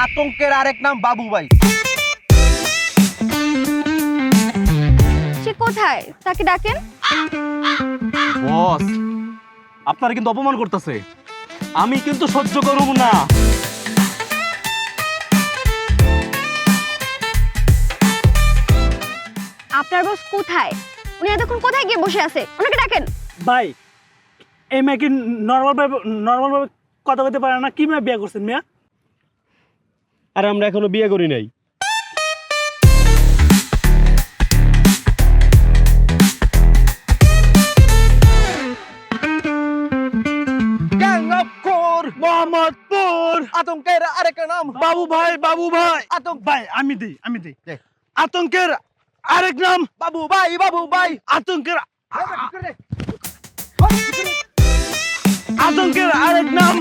আতঙ্কের আরেক নাম বাবু ভাই। সে কোথায়? তাকে ডাকেন। বস, আপনারা কিন্তু অপমান করতেছে, আমি কিন্তু সহ্য করব না। আপনার বস কোথায়? উনি এতক্ষণ কোথায় গিয়ে বসে আছে? ওনাকে ডাকেন। ভাই এই মেয়ে কি নর্মাল ভাবে কথা বলতে পারে না? কি মেয়ে বিয়ে করছেন মিয়া? আর আমরা এখনো বিয়ে করি নাই। Gang of core Mohammadpur. আতঙ্কের আরেক নাম বাবু ভাই, বাবু ভাই, আতঙ্ক ভাই আমি দিই। দে। আতঙ্কের আরেক নাম বাবু ভাই, বাবু ভাই। আতঙ্কের আতঙ্কের আরেক নাম